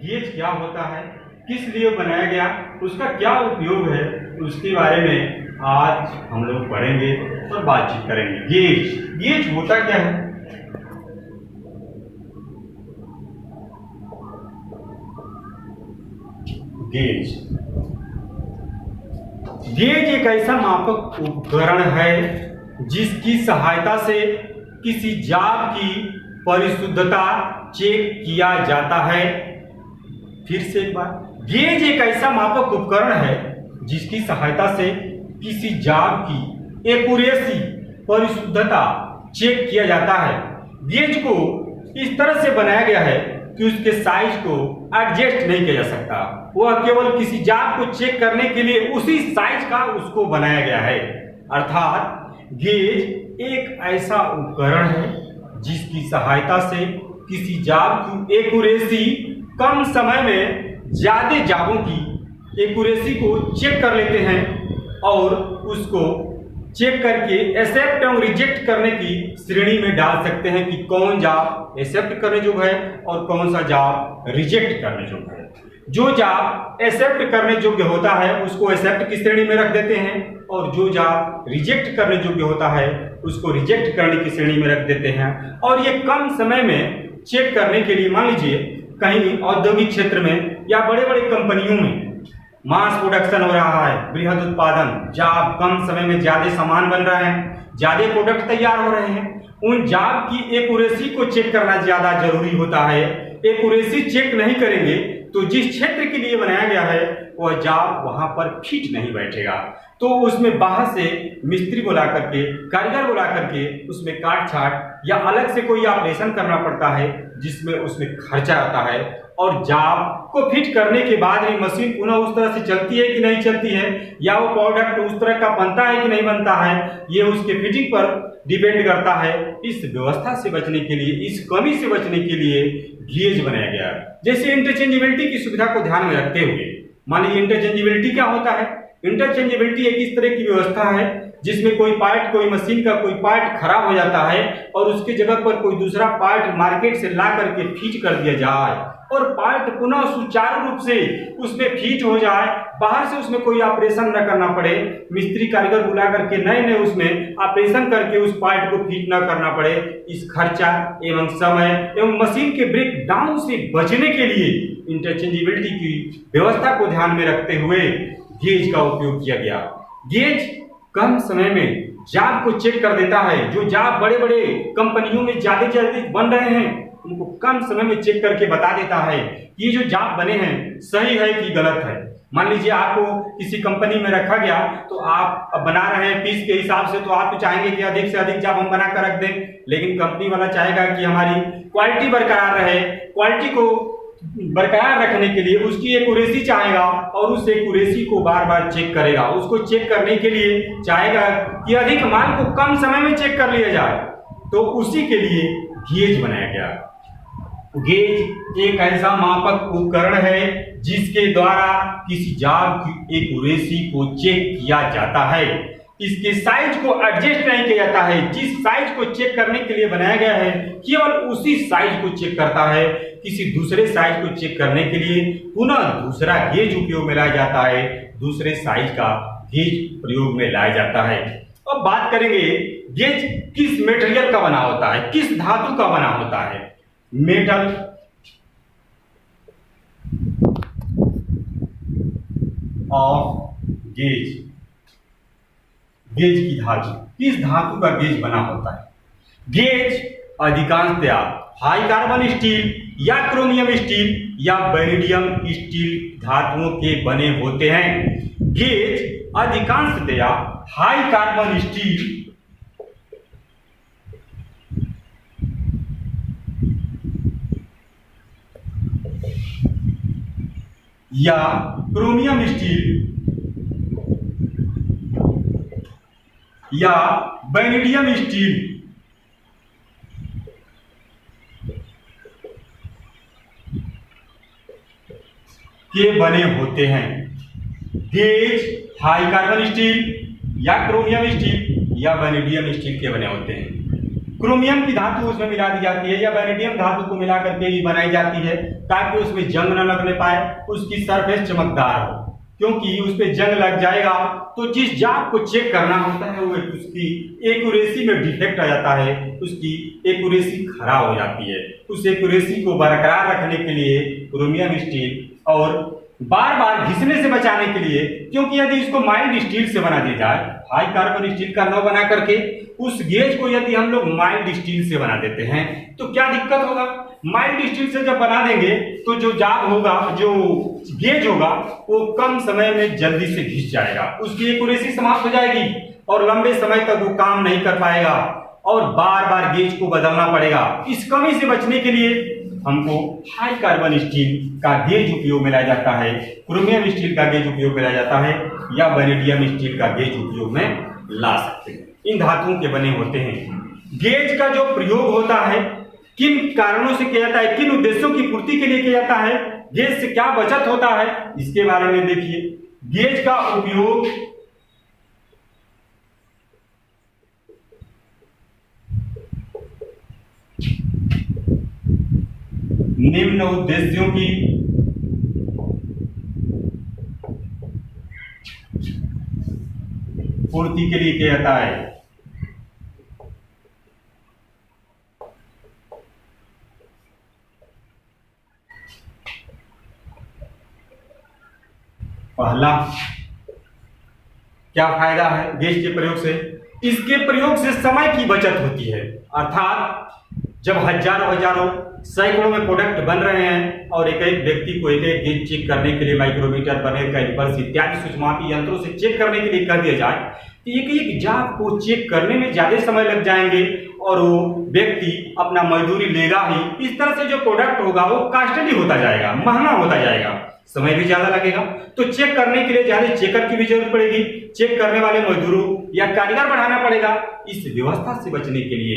Gauge क्या होता है, किस लिए बनाया गया, उसका क्या उपयोग है, उसके बारे में आज हम लोग पढ़ेंगे और बातचीत करेंगे। गेज गेज होता क्या है? गेज गेज एक ऐसा मापक उपकरण है जिसकी सहायता से किसी जाप की परिशुद्धता चेक किया जाता है। फिर से एक बार, गेज एक ऐसा मापक उपकरण है जिसकी सहायता से किसी जाप की एक्यूरेसी परिशुद्धता चेक किया जाता है। गेज को इस तरह से बनाया गया है कि उसके साइज को एडजस्ट नहीं किया जा सकता, वह केवल किसी जाप को चेक करने के लिए उसी साइज का उसको बनाया गया है। अर्थात गेज एक ऐसा उपकरण है जिसकी सहायता से किसी जाप की एक्यूरेसी कम समय में ज्यादा जापों की एक्यूरेसी को चेक कर लेते हैं और उसको चेक करके एक्सेप्ट एवं रिजेक्ट करने की श्रेणी में डाल सकते हैं कि कौन जाप एक्सेप्ट करने योग्य है और कौन सा जाप रिजेक्ट करने योग्य है। जो जाप एक्सेप्ट करने योग्य होता है उसको एक्सेप्ट की श्रेणी में रख देते हैं और जो जाप रिजेक्ट करने योग्य होता है उसको रिजेक्ट करने की श्रेणी में रख देते हैं। और ये कम समय में चेक करने के लिए, मान लीजिए कहीं औद्योगिक क्षेत्र में या बड़े बड़े कंपनियों में मास प्रोडक्शन हो रहा है, बृहद उत्पादन, जाप कम समय में ज्यादा सामान बन रहे हैं, ज्यादा प्रोडक्ट तैयार हो रहे हैं, उन जाप की एक्यूरेसी को चेक करना ज्यादा जरूरी होता है। एक्यूरेसी चेक नहीं करेंगे तो जिस क्षेत्र के लिए बनाया गया है वह जाप वहां पर फिट नहीं बैठेगा, तो उसमें बाहर से मिस्त्री बुला करके, कारीगर बुला करके उसमें काट छाट या अलग से कोई ऑपरेशन करना पड़ता है जिसमें उसमें खर्चा आता है। और जाप को फिट करने के बाद भी मशीन पुनः उस तरह से चलती है कि नहीं चलती है, या वो प्रोडक्ट उस तरह का बनता है कि नहीं बनता है, ये उसके फिटिंग पर डिपेंड करता है। इस व्यवस्था से बचने के लिए, इस कमी से बचने के लिए गेज बनाया गया है। जैसे इंटरचेंजेबिलिटी की सुविधा को ध्यान में रखते हुए, मान लीजिए इंटरचेंजेबिलिटी क्या होता है? इंटरचेंजेबिलिटी एक इस तरह की व्यवस्था है जिसमें कोई पार्ट, कोई मशीन का कोई पार्ट खराब हो जाता है और उसके जगह पर कोई दूसरा पार्ट मार्केट से ला करके फिट कर दिया जाए और पार्ट पुनः सुचारू रूप से उसमें फिट हो जाए, बाहर से उसमें कोई ऑपरेशन न करना पड़े, मिस्त्री कारीगर बुला करके नए नए उसमें ऑपरेशन करके उस पार्ट को फिट न करना पड़े। इस खर्चा एवं समय एवं मशीन के ब्रेक डाउन से बचने के लिए इंटरचेंजेबिलिटी की व्यवस्था को ध्यान में रखते हुए गेज का उपयोग किया गया। गेज कम समय में जाप को चेक कर देता है। जो जाप बड़े बड़े कंपनियों में ज्यादा से ज्यादा बन रहे हैं उनको कम समय में चेक करके बता देता है कि ये जो जाप बने हैं सही है कि गलत है। मान लीजिए आपको किसी कंपनी में रखा गया तो आप बना रहे हैं पीस के हिसाब से, तो आप तो चाहेंगे कि अधिक से अधिक जाप हम बना कर रख दें, लेकिन कंपनी वाला चाहेगा कि हमारी क्वालिटी बरकरार रहे। क्वालिटी को बरकरार रखने के लिए उसकी एक्यूरेसी चाहेगा और उस एक्यूरेसी को बार बार चेक करेगा। उसको चेक करने के लिए चाहेगा कि अधिक माल को कम समय में चेक कर लिया जाए, तो उसी के लिए गेज बनाया गया। गेज एक ऐसा मापक उपकरण है जिसके द्वारा किसी जाप की एक्यूरेसी को चेक किया जाता है। इसके साइज को एडजस्ट नहीं किया जाता है। जिस साइज को चेक करने के लिए बनाया गया है केवल उसी साइज को चेक करता है। किसी दूसरे साइज को चेक करने के लिए पुनः दूसरा गेज उपयोग में लाया जाता है, दूसरे साइज का गेज प्रयोग में लाया जाता है। अब बात करेंगे गेज किस मटेरियल का बना होता है, किस धातु का बना होता है। मेटल ऑफ गेज, गेज की धातु, किस धातु का गेज बना होता है। गेज अधिकांशतया हाई कार्बन स्टील या क्रोमियम स्टील या वेनेडियम स्टील धातुओं के बने होते हैं। गेज अधिकांशतया हाई कार्बन स्टील या क्रोमियम स्टील या वेनेडियम स्टील के बने होते हैं। गेज हाई कार्बन स्टील या क्रोमियम स्टील या वेनेडियम स्टील के बने होते हैं। क्रोमियम की धातु उसमें मिला दी जाती है या वैनेडियम धातु को मिला करके भी बनाई जाती है ताकि उसमें जंग न लगने पाए, उसकी सरफेस चमकदार हो, क्योंकि उस पे जंग लग जाएगा तो जिस जाप को चेक करना होता है वो उसकी एक्यूरेसी में डिफेक्ट आ जाता है, उसकी एक्यूरेसी खराब हो जाती है। उस एक्यूरेसी को बरकरार रखने के लिए क्रोमियम स्टील और बार बार घिसने से बचाने के लिए, क्योंकि यदि इसको माइल्ड स्टील से बना दिया जाए, हाई कार्बन स्टील का न बना करके उस गेज को यदि हम लोग माइल्ड स्टील से बना देते हैं तो क्या दिक्कत होगा? माइल्ड स्टील से जब बना देंगे तो जो जाग होगा, जो गेज होगा, वो कम समय में जल्दी से घिस जाएगा, उसकी एक्यूरेसी समाप्त हो जाएगी और लंबे समय तक वो काम नहीं कर पाएगा और बार बार गेज को बदलना पड़ेगा। इस कमी से बचने के लिए हमको हाई कार्बन स्टील का गेज उपयोग में लाया जाता है, क्रोमियम स्टील का गेज उपयोग में लाया जाता है या वैनेडियम स्टील का गेज उपयोग में ला सकते हैं। इन धातुओं के बने होते हैं। गेज का जो प्रयोग होता है किन कारणों से किया जाता है, किन उद्देश्यों की पूर्ति के लिए किया जाता है, गेज से क्या बचत होता है, इसके बारे में देखिए। गेज का उपयोग निम्न उद्देश्यों की पूर्ति के लिए किया जाता है। पहला, क्या फायदा है गेज के प्रयोग से? इसके प्रयोग से समय की बचत होती है, अर्थात जब हजारों सैकड़ों में प्रोडक्ट बन रहे हैं और एक एक व्यक्ति को एक एक गेज चेक करने के लिए माइक्रोमीटर, बने कैलिपर्स इत्यादि सूचमापी यंत्रों से चेक करने के लिए कह दिया जाए तो एक एक जाप को चेक करने में ज्यादा समय लग जाएंगे और वो व्यक्ति अपना मजदूरी लेगा ही। इस तरह से जो प्रोडक्ट होगा वो कॉस्टली होता जाएगा, महंगा होता जाएगा, समय भी ज्यादा लगेगा। तो चेक करने के लिए ज्यादा चेकर की भी जरूरत पड़ेगी, चेक करने वाले मजदूरों या कारीगर बढ़ाना पड़ेगा। इस व्यवस्था से बचने के लिए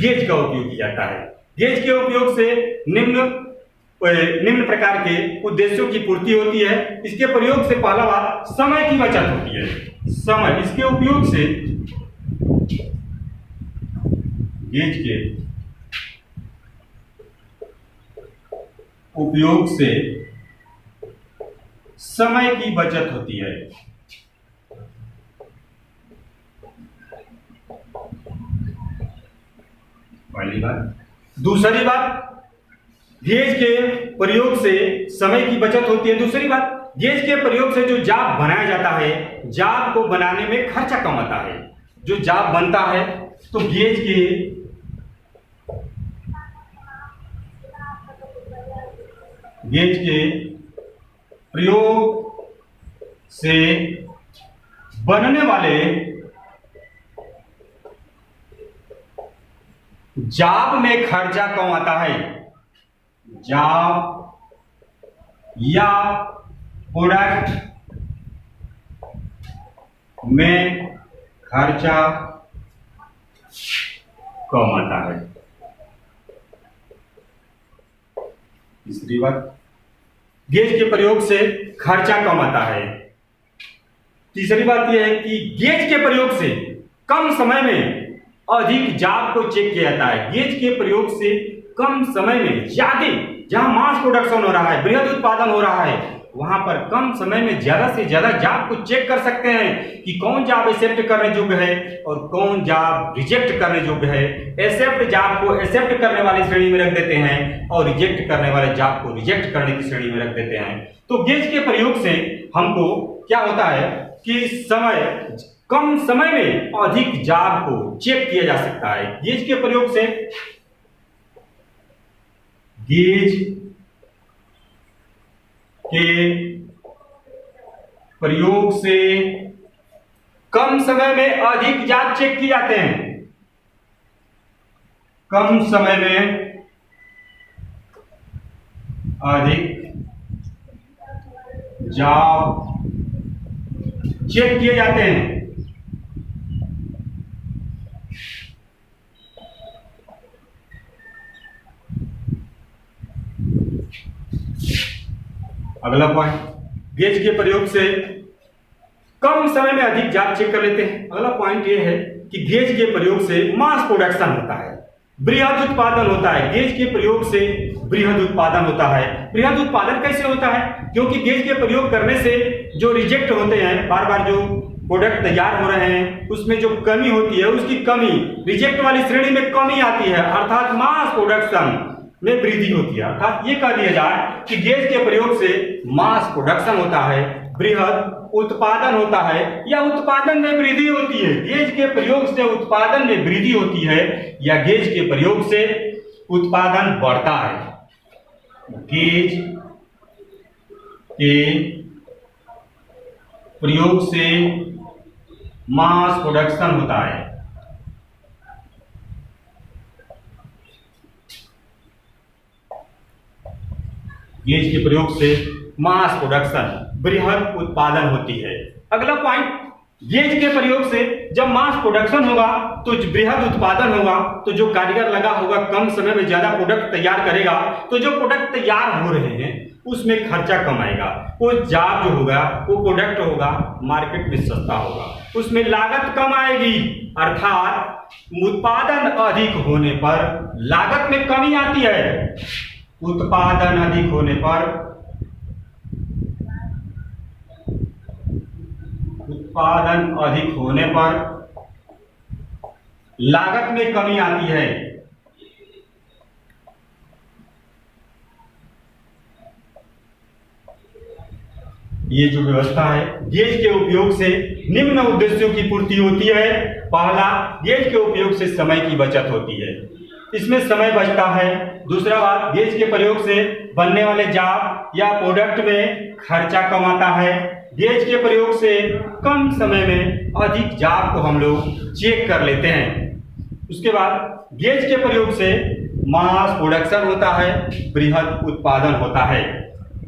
गेज का उपयोग किया जाता है। गेज के उपयोग से निम्न प्रकार के उद्देश्यों की पूर्ति होती है। इसके प्रयोग से पहला बात, समय की बचत होती है। समय, इसके उपयोग से, गेज के उपयोग से समय की बचत होती है। पहली बात। दूसरी बात, गेज के प्रयोग से समय की बचत होती है। दूसरी बात, गेज के प्रयोग से जो जाप बनाया जाता है, जाप को बनाने में खर्चा कम आता है। जो जाप बनता है तो गेज के प्रयोग से बनने वाले जाप में खर्चा कम आता है। जाप या प्रोडक्ट में खर्चा कम आता है। तीसरी बात, गेज के प्रयोग से खर्चा कम आता है। तीसरी बात यह है कि गेज के प्रयोग से कम समय में अधिक जाप को चेक किया जाता है। गेज के प्रयोग से कम समय में ज्यादा, जहां मास प्रोडक्शन हो रहा है, बृहद उत्पादन हो रहा है, वहां पर कम समय में ज्यादा से ज्यादा जाप को चेक कर सकते हैं कि कौन जाप एक्सेप्ट करने योग्य है और कौन जाप रिजेक्ट करने योग्य है। एक्सेप्ट जाप को एक्सेप्ट करने वाली श्रेणी में रख देते हैं और रिजेक्ट करने वाले जाप को रिजेक्ट करने की श्रेणी में रख देते हैं। तो गेज के प्रयोग से हमको क्या होता है कि कम समय में अधिक जाप को चेक किया जा सकता है। गेज के प्रयोग से गेज के प्रयोग से कम समय में अधिक जाप चेक किए जाते हैं। कम समय में अधिक जाप चेक किए जाते हैं। अगला पॉइंट, गेज के प्रयोग से कम समय में अधिक जाप चेक कर लेते हैं। अगला पॉइंट यह है कि गेज के प्रयोग से मास प्रोडक्शन होता है। बृहद उत्पादन होता है। गेज के प्रयोग से बृहद उत्पादन होता है। बृहद उत्पादन कैसे होता है? क्योंकि गेज के प्रयोग करने से जो रिजेक्ट होते हैं, बार बार जो प्रोडक्ट तैयार हो रहे हैं उसमें जो कमी होती है, उसकी कमी रिजेक्ट वाली श्रेणी में कमी आती है, अर्थात मास प्रोडक्शन में वृद्धि होती है। अर्थात ये कह दिया जाए कि गेज के प्रयोग से मास प्रोडक्शन होता है, बृहद उत्पादन होता है या उत्पादन में वृद्धि होती है। गेज के प्रयोग से उत्पादन में वृद्धि होती है या गेज के प्रयोग से उत्पादन बढ़ता है। गेज के प्रयोग से मास प्रोडक्शन होता है। गेज के प्रयोग से मास प्रोडक्शन बृहद उत्पादन होती है। अगला पॉइंट, गेज के प्रयोग से जब मास प्रोडक्शन होगा तो बृहद उत्पादन होगा, तो जो कारीगर लगा होगा कम समय में ज्यादा प्रोडक्ट तैयार करेगा, तो जो प्रोडक्ट तैयार हो रहे हैं उसमें खर्चा कम आएगा। वो जाब जो होगा, वो प्रोडक्ट होगा, मार्केट में सस्ता होगा, उसमें लागत कम आएगी। अर्थात उत्पादन अधिक होने पर लागत में कमी आती है। उत्पादन अधिक होने पर लागत में कमी आती है। ये जो व्यवस्था है, गेज के उपयोग से निम्न उद्देश्यों की पूर्ति होती है। पहला, गेज के उपयोग से समय की बचत होती है, इसमें समय बचता है। दूसरा बात, गेज के प्रयोग से बनने वाले जाब या प्रोडक्ट में खर्चा कम आता है। गेज के प्रयोग से कम समय में अधिक जाब को हम लोग चेक कर लेते हैं। उसके बाद गेज के प्रयोग से मास प्रोडक्शन होता है, बृहद उत्पादन होता है।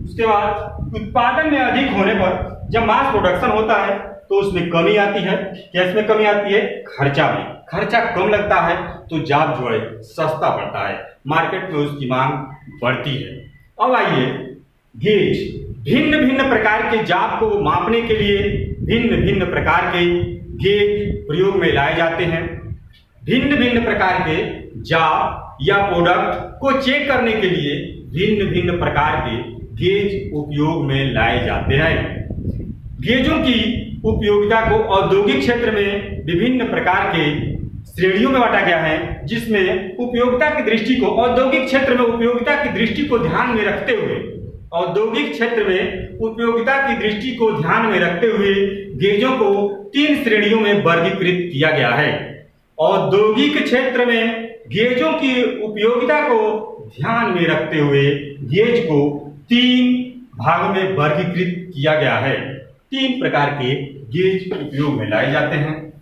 उसके बाद उत्पादन में अधिक होने पर जब मास प्रोडक्शन होता है तो उसमें कमी आती है। कैसे में कमी आती है? खर्चा में। खर्चा कम लगता है तो जाब जो है सस्ता पड़ता है, मार्केट में उसकी मांग बढ़ती है। अब आइए, गेज भिन्न भिन्न प्रकार के जाब को मापने के लिए भिन्न भिन्न प्रकार के गेज प्रयोग में लाए जाते हैं। भिन्न भिन्न प्रकार के जाब या प्रोडक्ट को चेक करने के लिए भिन्न भिन्न प्रकार के गेज उपयोग में लाए जाते हैं। गेजों की उपयोगिता को औद्योगिक क्षेत्र में विभिन्न प्रकार के श्रेणियों में बांटा गया है, जिसमें उपयोगिता की दृष्टि को औद्योगिक क्षेत्र में उपयोगिता की दृष्टि को ध्यान में रखते हुए औद्योगिक क्षेत्र में उपयोगिता की दृष्टि को ध्यान में रखते हुए गेजों को 3 श्रेणियों में वर्गीकृत किया गया है। औद्योगिक क्षेत्र में गेजों की उपयोगिता को ध्यान में रखते हुए गेज को 3 भागों में वर्गीकृत किया गया है। 3 प्रकार के गेज उपयोग में लाए जाते हैं।